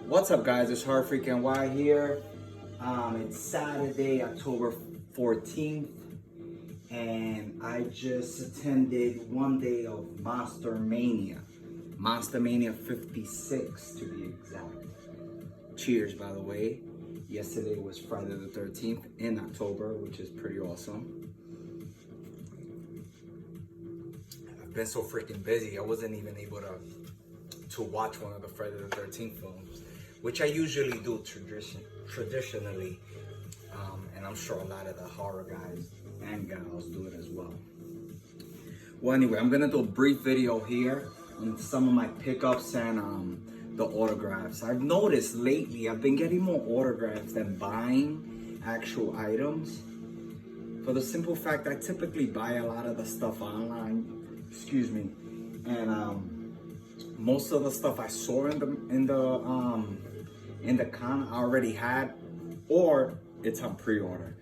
What's up, guys? It's HorrorFreakNY here. It's Saturday, October 14th, and I just attended one day of Monster Mania. Monster Mania 56 to be exact. Cheers, by the way. Yesterday was Friday the 13th in October, which is pretty awesome. I've been so freaking busy, I wasn't even able to watch one of the Friday the 13th films, which I usually do traditionally, and I'm sure a lot of the horror guys and gals do it as well. Well, anyway, I'm gonna do a brief video here on some of my pickups and the autographs. I've noticed lately I've been getting more autographs than buying actual items, for the simple fact I typically buy a lot of the stuff online, excuse me, and most of the stuff I saw in the con I already had, or it's on pre-order.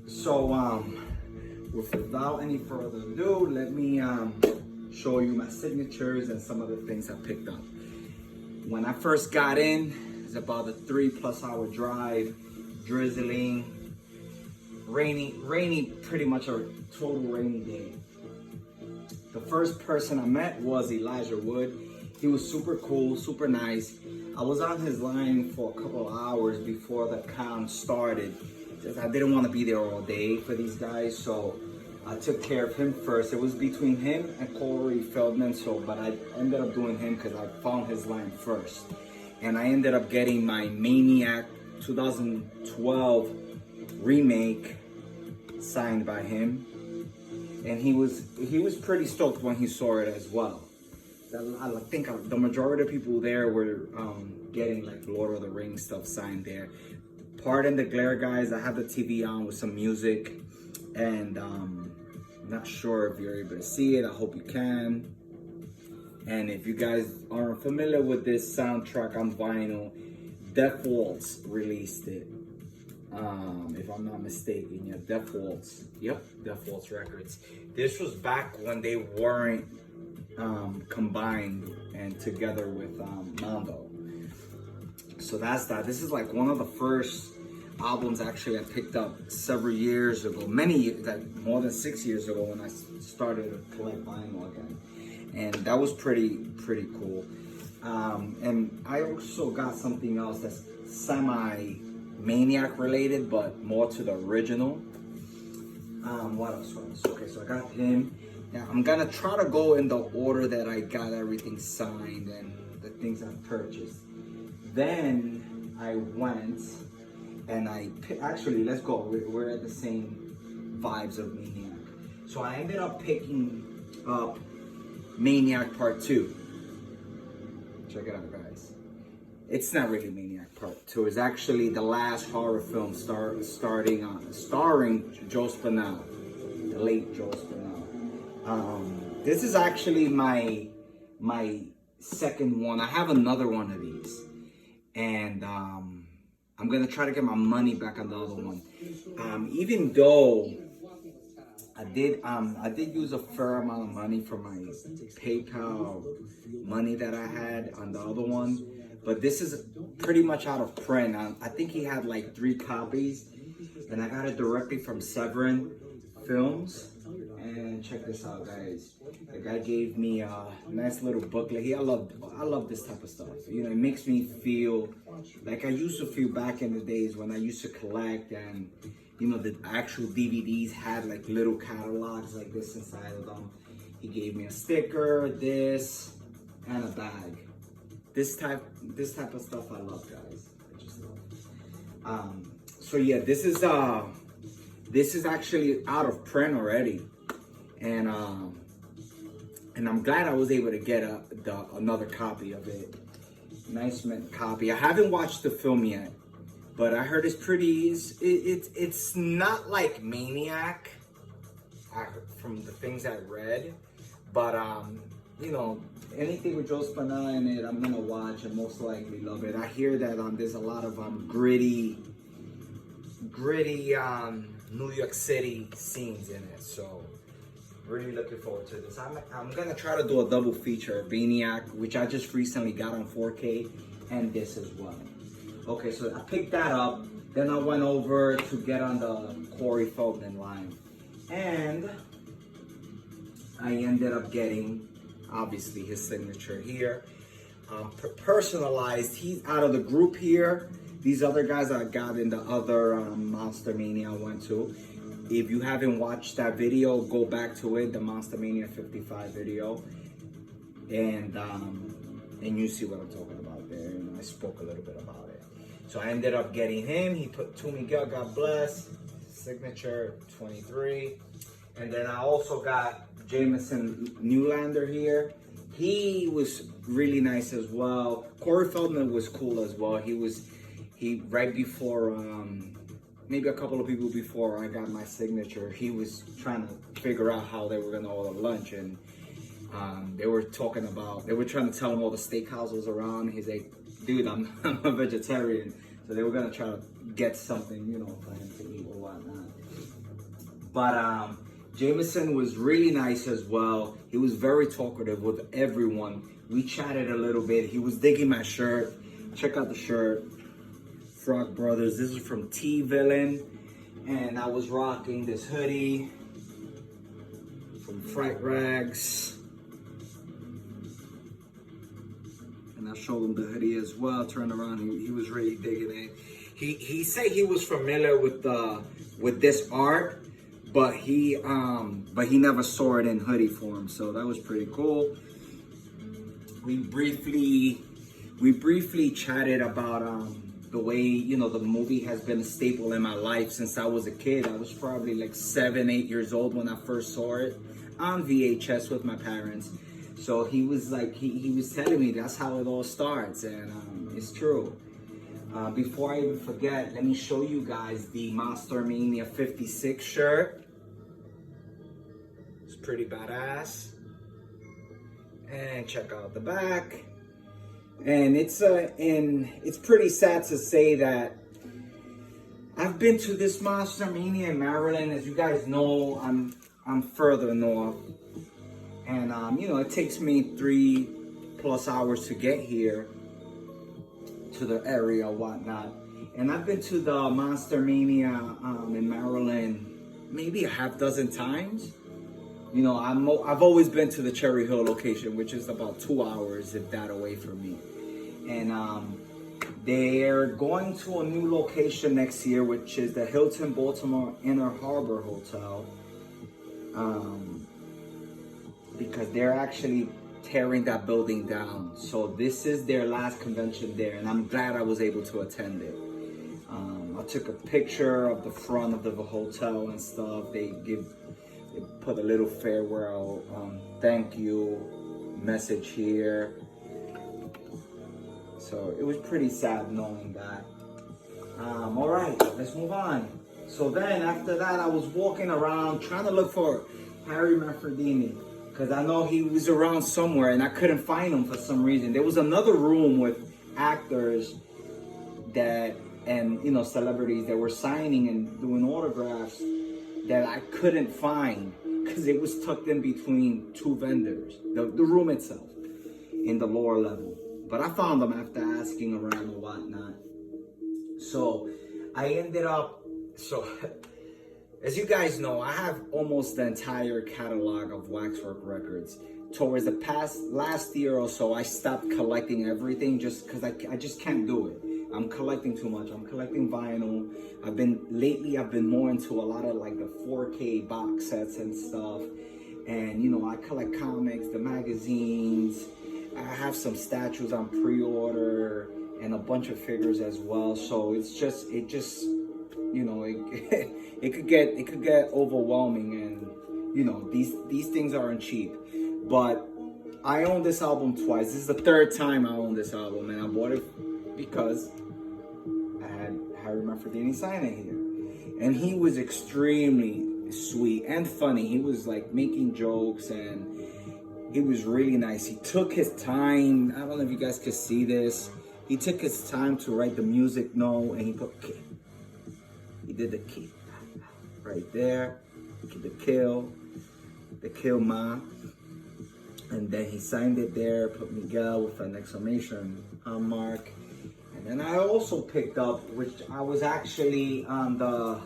So without any further ado, let me show you my signatures and some of the things I picked up. When I first got in, it's about a 3+ hour drive, drizzling, rainy, pretty much a total rainy day. The first person I met was Elijah Wood. He was super cool, super nice. I was on his line for a couple of hours before the con started. Just I didn't want to be there all day for these guys, so I took care of him first. It was between him and Corey Feldman, but I ended up doing him because I found his line first. And I ended up getting my Maniac 2012 remake signed by him. And he was pretty stoked when he saw it as well. I think the majority of people there were getting like Lord of the Rings stuff signed there. Pardon the glare, guys. I have the TV on with some music, and I'm not sure if you're able to see it. I hope you can. And if you guys aren't familiar with this soundtrack on vinyl, Death Waltz released it. If I'm not mistaken, yeah, Death Waltz. Yep, Death Waltz Records. This was back when they weren't combined and together with Mondo. So that's that. This is like one of the first albums actually I picked up several years ago, more than 6 years ago when I started to collect vinyl again, and that was pretty cool. And I also got something else that's semi-Maniac related, but more to the original. What else? Okay, so I got him. Now I'm gonna try to go in the order that I got everything signed and the things I purchased. Then I went and actually, let's go. We're at the same vibes of Maniac. So I ended up picking up Maniac Part 2. Check it out, guys. It's not really Maniac Part 2. It's actually the last horror film starring Joe Spinell, the late Joe Spinell. This is actually my second one. I have another one of these, and I'm gonna try to get my money back on the other one. Even though I did use a fair amount of money for my PayPal money that I had on the other one, but this is pretty much out of print. I think he had like 3 copies, and I got it directly from Severin Films. And check this out, guys. The guy gave me a nice little booklet. I love this type of stuff. You know, it makes me feel like I used to feel back in the days when I used to collect, and you know, the actual DVDs had like little catalogs like this inside of them. He gave me a sticker, this, and a bag. This type of stuff I love, guys. I just love. So yeah, this is actually out of print already, and I'm glad I was able to get another copy of it. Nice mint copy. I haven't watched the film yet, but I heard it's not like Maniac from the things I read, but you know, anything with Joe Spinell in it, I'm gonna watch and most likely love it. I hear that there's a lot of gritty New York City scenes in it, so really looking forward to this. I'm gonna try to do a double feature, Maniac, which I just recently got on 4K, and this as well. Okay, so I picked that up. Then I went over to get on the Corey Feldman line. And I ended up getting, obviously, his signature here. Personalized, he's out of the group here. These other guys I got in the other Monster Mania I went to. If you haven't watched that video, go back to it, the Monster Mania 55 video. And you see what I'm talking about there. And I spoke a little bit about it. So I ended up getting him. He put to Miguel, God bless. Signature 23. And then I also got Jameson Newlander here. He was really nice as well. Corey Feldman was cool as well. He right before, maybe a couple of people before I got my signature, he was trying to figure out how they were gonna order lunch, and they were trying to tell him all the steakhouses around. He's like, dude, I'm a vegetarian. So they were gonna try to get something, you know, for him to eat or whatnot. But Jameson was really nice as well. He was very talkative with everyone. We chatted a little bit. He was digging my shirt. Check out the shirt. Frog Brothers. This is from T-Villain. And I was rocking this hoodie from Fright Rags. And I showed him the hoodie as well. Turned around, he was really digging it. He said he was familiar with this art, but he never saw it in hoodie form, so that was pretty cool. We briefly chatted about the way, you know, the movie has been a staple in my life since I was a kid. I was probably like 7, 8 years old when I first saw it on VHS with my parents. So he was like, he was telling me that's how it all starts, and it's true. Before I even forget, let me show you guys the Monster Mania 56 shirt. It's pretty badass. And check out the back. And it's pretty sad to say that I've been to this Monster Mania in Maryland. As you guys know, I'm further north. And you know, it takes me 3+ hours to get here to the area or whatnot. And I've been to the Monster Mania in Maryland maybe a half dozen times. You know, I've always been to the Cherry Hill location, which is about 2 hours, if that, away from me. And they're going to a new location next year, which is the Hilton Baltimore Inner Harbor Hotel. Because they're actually tearing that building down. So this is their last convention there, and I'm glad I was able to attend it. I took a picture of the front of the hotel and stuff. They put a little farewell, thank you message here. So it was pretty sad knowing that. All right, let's move on. So then after that, I was walking around trying to look for Harry Manfredini, because I know he was around somewhere and I couldn't find him for some reason. There was another room with actors and you know, celebrities that were signing and doing autographs that I couldn't find because it was tucked in between two vendors, the room itself, in the lower level. But I found them after asking around or whatnot. So I ended up, as you guys know, I have almost the entire catalog of Waxwork records. Towards the last year or so, I stopped collecting everything just because I just can't do it. I'm collecting too much. I'm collecting vinyl. Lately I've been more into a lot of like the 4K box sets and stuff. And you know, I collect comics, the magazines. I have some statues on pre-order and a bunch of figures as well. So it just, you know, it could get overwhelming, and you know, these things aren't cheap. But I own this album twice. This is the third time I own this album, and I bought it because I had Harry Manfredini sign it here. And he was extremely sweet and funny. He was like making jokes, and it was really nice. He took his time. I don't know if you guys could see this. He took his time to write the music note, and he put K. He did the key right there, the kill ma, and then he signed it there, put Miguel with an exclamation mark, And I also picked up, which I was actually on the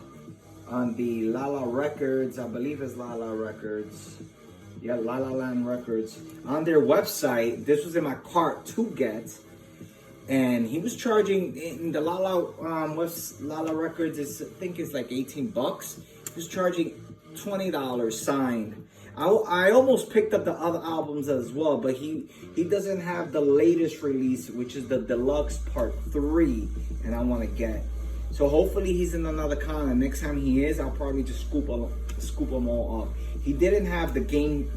Lala Records, I believe it's Lala Records. Yeah, La La Land Records. On their website, this was in my cart to get. And he was charging in the Lala Records, I think it's like 18 bucks. He was charging $20 signed. I almost picked up the other albums as well, but he doesn't have the latest release, which is the Deluxe Part 3, and I want to get. So hopefully he's in another con, and next time he is, I'll probably just scoop them all up. He didn't have the game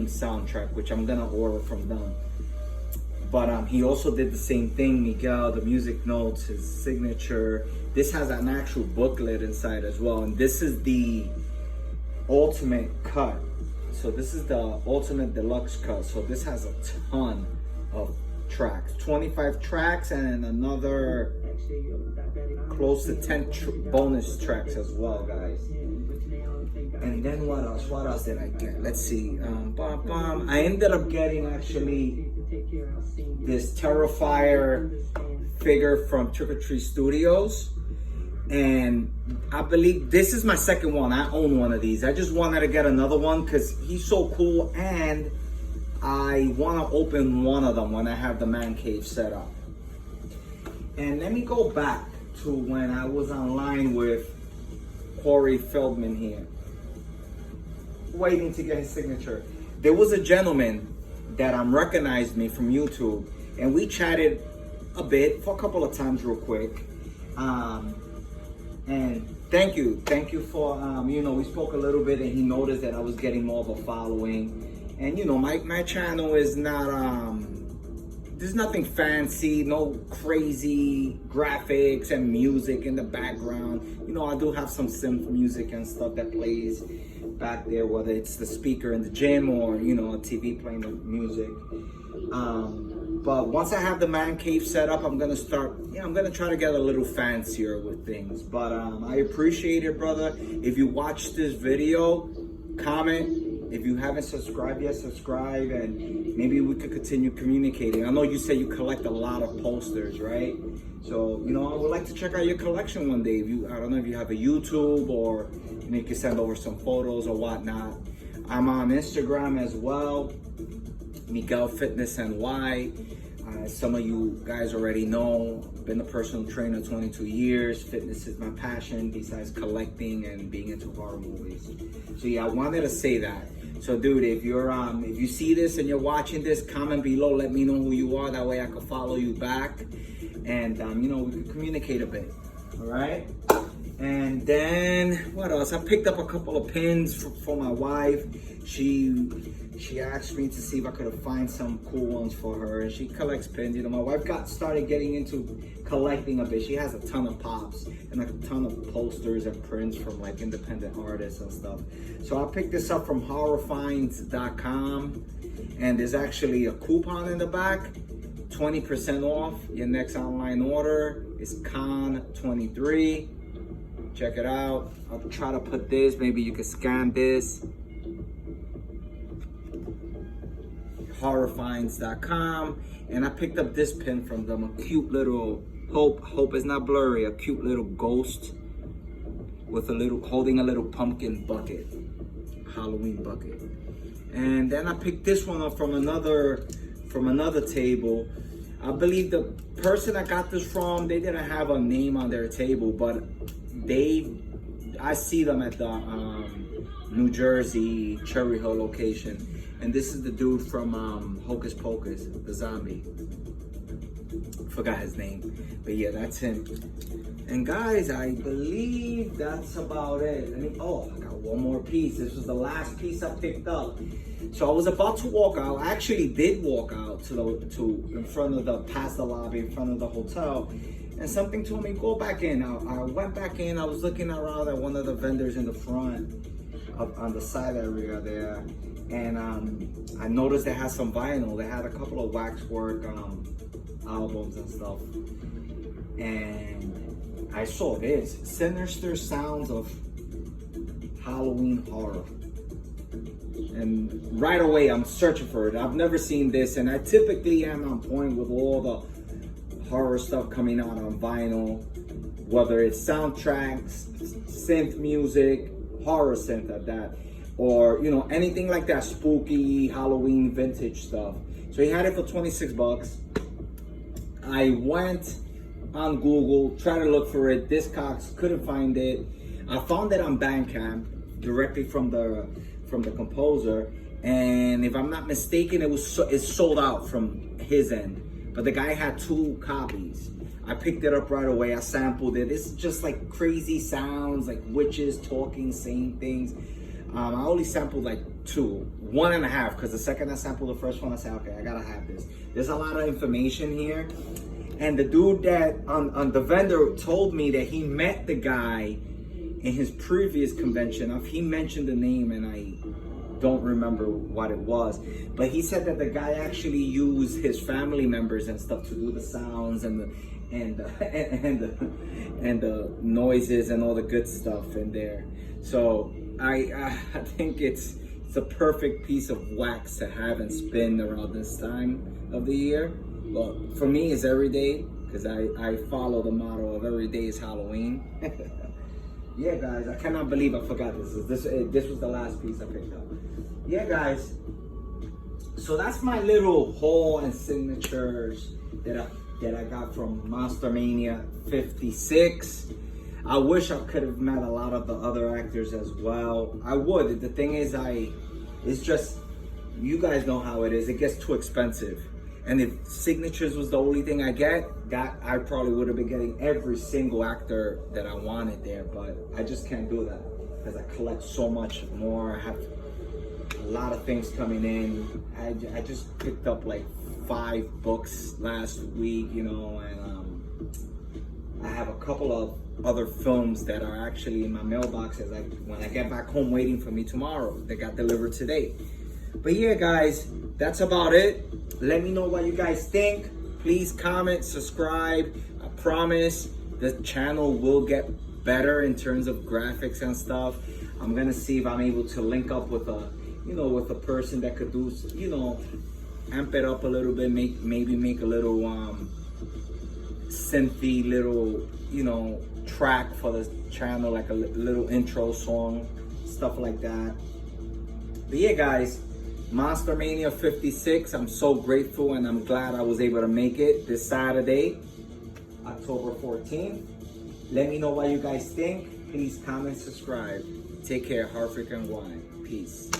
soundtrack, which I'm gonna order from them. But he also did the same thing, Miguel, the music notes, his signature. This has an actual booklet inside as well, and this is the ultimate cut. So this is the ultimate deluxe cut. So this has a ton of tracks, 25 tracks, and another close to 10 bonus tracks as well, guys. And then what else did I get? Let's see. I ended up getting actually this Terrifier figure from Trick or Treat Studios. And I believe this is my second one. I own one of these. I just wanted to get another one because he's so cool, and I want to open one of them when I have the man cave set up. And let me go back to when I was online with Corey Feldman here, waiting to get his signature. There was a gentleman that recognized me from YouTube, and we chatted a bit for a couple of times real quick. And thank you for, we spoke a little bit, and he noticed that I was getting more of a following. And, my channel is not, there's nothing fancy, no crazy graphics and music in the background. I do have some synth music and stuff that plays back there, whether it's the speaker in the gym or, a TV playing the music. But once I have the man cave set up, I'm gonna try to get a little fancier with things. But I appreciate it, brother. If you watch this video, comment. If you haven't subscribed yet, subscribe, and maybe we could continue communicating. I know you say you collect a lot of posters, right? So, I would like to check out your collection one day. I don't know if you have a YouTube, or you can send over some photos or whatnot. I'm on Instagram as well, Miguel Fitness NY. Some of you guys already know, I've been a personal trainer 22 years. Fitness is my passion besides collecting and being into horror movies. So yeah, I wanted to say that. So dude, if you see this and you're watching this, comment below, let me know who you are. That way I can follow you back, and we can communicate a bit. All right. And then what else? I picked up a couple of pins for my wife. She asked me to see if I could find some cool ones for her, and she collects pins. My wife started getting into collecting a bit. She has a ton of pops and a ton of posters and prints from like independent artists and stuff. So I picked this up from HorrorFreakNY.com, and there's actually a coupon in the back, 20% off your next online order. It's Con23. Check it out. I'll try to put this, maybe you can scan this. HorrorFinds.com, and I picked up this pin from them, a cute little hope is not blurry, a cute little ghost with holding a little pumpkin bucket, Halloween bucket. And then I picked this one up from another table. I believe the person I got this from, they didn't have a name on their table, but I see them at the New Jersey Cherry Hill location. And this is the dude from Hocus Pocus, the zombie. Forgot his name, but yeah, that's him. And guys, I believe that's about it. I got one more piece. This was the last piece I picked up. So I was about to walk out. I actually did walk out past the lobby, in front of the hotel. And something told me, go back in. I went back in. I was looking around at one of the vendors in the front, on the side area there. And I noticed they had some vinyl. They had a couple of waxwork albums and stuff. And I saw this, Sinister Sounds of Halloween Horror. And right away, I'm searching for it. I've never seen this, and I typically am on point with all the horror stuff coming out on vinyl, whether it's soundtracks, synth music, horror synth at that, or you know, anything like that, spooky Halloween vintage stuff. So he had it for 26 bucks. I went on Google, tried to look for it. Discogs, couldn't find it. I found it on Bandcamp directly from the composer, and if I'm not mistaken, it's sold out from his end. But the guy had 2 copies. I picked it up right away. I sampled it. It's just like crazy sounds, like witches talking, saying things. I only sampled like 2, 1.5, because the second I sampled the first one, I said, okay, I gotta have this. There's a lot of information here. And the dude that on the vendor told me that he met the guy in his previous convention. He mentioned the name and I don't remember what it was, but he said that the guy actually used his family members and stuff to do the sounds and the noises and all the good stuff in there. So I think it's a perfect piece of wax to have and spin around this time of the year. Well, for me, it's every day, because I follow the motto of every day is Halloween. Yeah, guys, I cannot believe I forgot this. This was the last piece I picked up. Yeah, guys. So that's my little haul and signatures that I got from Monster Mania 56. I wish I could have met a lot of the other actors as well. I would. The thing is, it's just, you guys know how it is. It gets too expensive. And if signatures was the only thing I get, I probably would have been getting every single actor that I wanted there. But I just can't do that because I collect so much more. I have a lot of things coming in. I just picked up like 5 books last week, you know, and I have a couple of other films that are actually in my mailbox when I get back home waiting for me tomorrow. They got delivered today. But yeah, guys, that's about it. Let me know what you guys think. Please comment, subscribe. I promise the channel will get better in terms of graphics and stuff. I'm gonna see if I'm able to link up with a person that could do, amp it up a little bit, maybe make a little synthy little, track for the channel, like a little intro song, stuff like that. But yeah, guys, Monster Mania 56, I'm so grateful and I'm glad I was able to make it this Saturday, October 14th. Let me know what you guys think. Please comment, subscribe. Take care, HorrorFreakNY. Peace.